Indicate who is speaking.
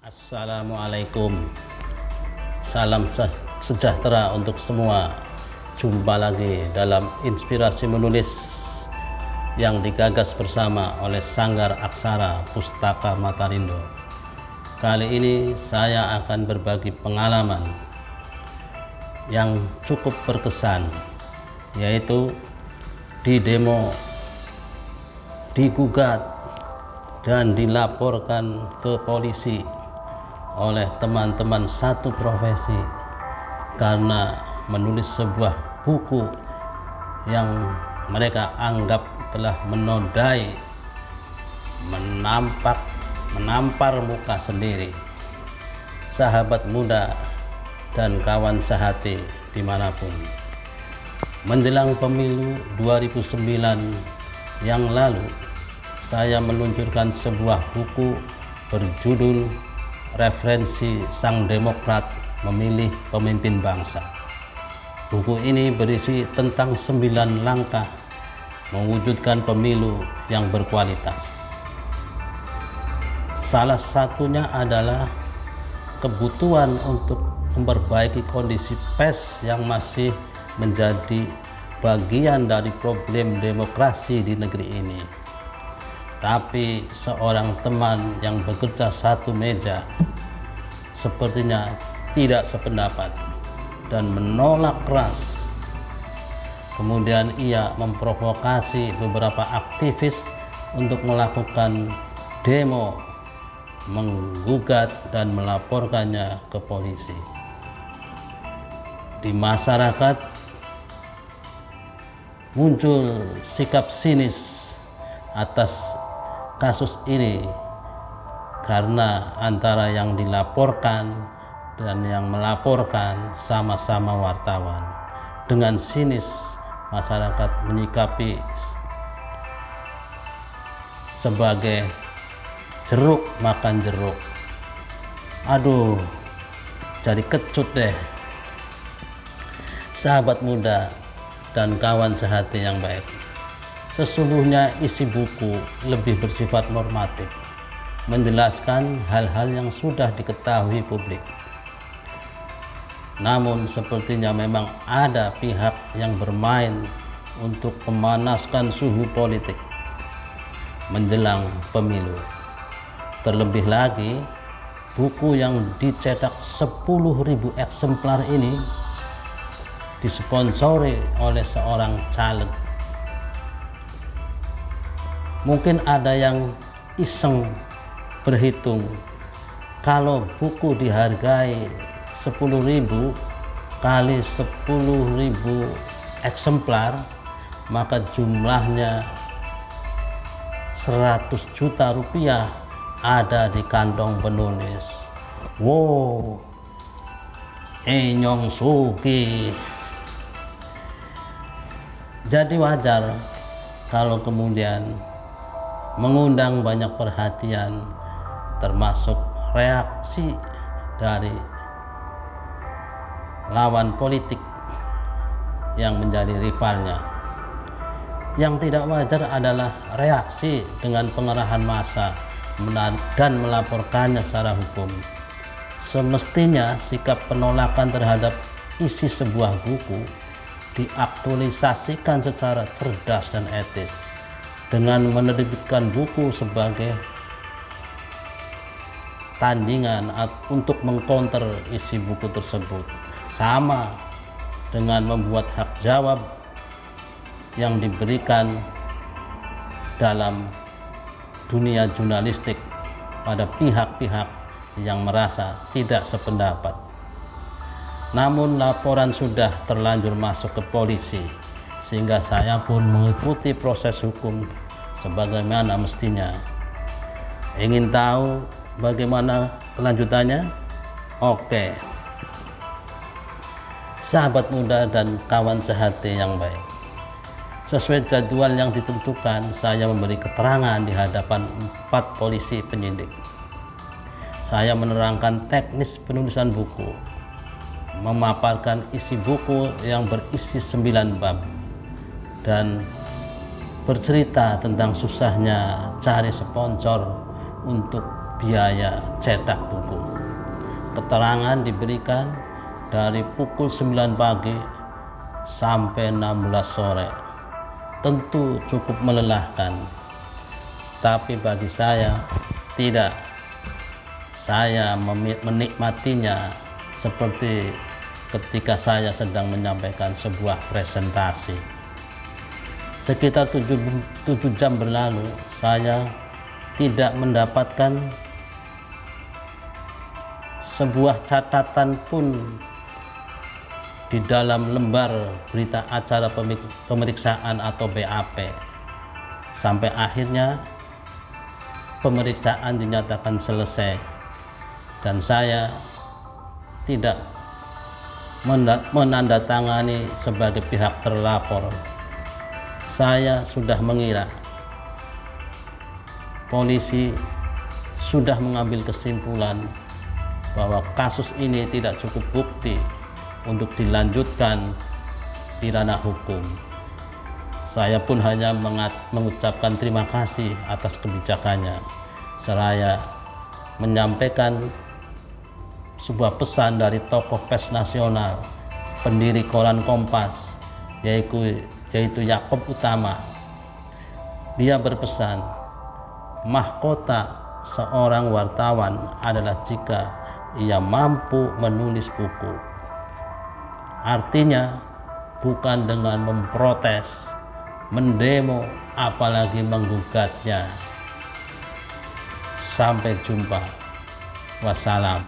Speaker 1: Assalamualaikum. Salam sejahtera untuk semua. Jumpa lagi dalam Inspirasi Menulis yang digagas bersama oleh Sanggar Aksara Pustaka Matarindo. Kali ini saya akan berbagi pengalaman yang cukup berkesan, yaitu di demo, digugat dan dilaporkan ke polisi oleh teman-teman satu profesi karena menulis sebuah buku yang mereka anggap telah menodai, menampar muka sendiri sahabat muda dan kawan sehati dimanapun. Menjelang pemilu 2009 yang lalu, saya meluncurkan sebuah buku berjudul Referensi Sang Demokrat Memilih Pemimpin Bangsa. Buku ini berisi tentang 9 langkah mewujudkan pemilu yang berkualitas. Salah satunya adalah kebutuhan untuk memperbaiki kondisi PES yang masih menjadi bagian dari problem demokrasi di negeri ini. Tapi seorang teman yang bekerja satu meja sepertinya tidak sependapat dan menolak keras. Kemudian ia memprovokasi beberapa aktivis untuk melakukan demo, menggugat dan melaporkannya ke polisi. Di masyarakat muncul sikap sinis atas kasus ini karena antara yang dilaporkan dan yang melaporkan sama-sama wartawan. Dengan sinis masyarakat menyikapi sebagai jeruk makan jeruk. Aduh, jadi kecut deh. Sahabat muda dan kawan sehati yang baik, sesungguhnya isi buku lebih bersifat normatif, menjelaskan hal-hal yang sudah diketahui publik. Namun sepertinya memang ada pihak yang bermain untuk memanaskan suhu politik menjelang pemilu. Terlebih lagi, buku yang dicetak 10.000 eksemplar ini disponsori oleh seorang caleg. Mungkin ada yang iseng berhitung, kalau buku dihargai 10.000 kali 10.000 eksemplar, maka jumlahnya 100 juta rupiah ada di kantong penulis. Wow, Enyong Suki. Jadi wajar kalau kemudian mengundang banyak perhatian, termasuk reaksi dari lawan politik yang menjadi rivalnya. Yang tidak wajar adalah reaksi dengan pengerahan massa dan melaporkannya secara hukum. Semestinya sikap penolakan terhadap isi sebuah buku diaktualisasikan secara cerdas dan etis dengan menerbitkan buku sebagai tandingan untuk mengcounter isi buku tersebut, sama dengan membuat hak jawab yang diberikan dalam dunia jurnalistik pada pihak-pihak yang merasa tidak sependapat. Namun laporan sudah terlanjur masuk ke polisi, sehingga saya pun mengikuti proses hukum sebagaimana mestinya. Ingin tahu bagaimana kelanjutannya? Oke. Sahabat muda dan kawan sehati yang baik, sesuai jadwal yang ditentukan, saya memberi keterangan di hadapan 4 polisi penyidik. Saya menerangkan teknis penulisan buku, memaparkan isi buku yang berisi 9 bab, dan bercerita tentang susahnya cari sponsor untuk biaya cetak buku. Keterangan diberikan dari pukul 9 pagi sampai 16 sore. Tentu cukup melelahkan, tapi bagi saya tidak. Saya menikmatinya seperti ketika saya sedang menyampaikan sebuah presentasi. Sekitar 7 jam berlalu, saya tidak mendapatkan sebuah catatan pun di dalam lembar berita acara pemeriksaan atau BAP. Sampai akhirnya pemeriksaan dinyatakan selesai dan saya tidak menandatangani sebagai pihak terlapor. Saya sudah mengira polisi sudah mengambil kesimpulan bahwa kasus ini tidak cukup bukti untuk dilanjutkan di ranah hukum. Saya pun hanya mengucapkan terima kasih atas kebijakannya, seraya menyampaikan sebuah pesan dari tokoh pers nasional, pendiri koran Kompas, yaitu Yaakob Utama. Dia berpesan, mahkota seorang wartawan adalah jika ia mampu menulis buku. Artinya bukan dengan memprotes, mendemo, apalagi menggugatnya. Sampai jumpa. Wassalam.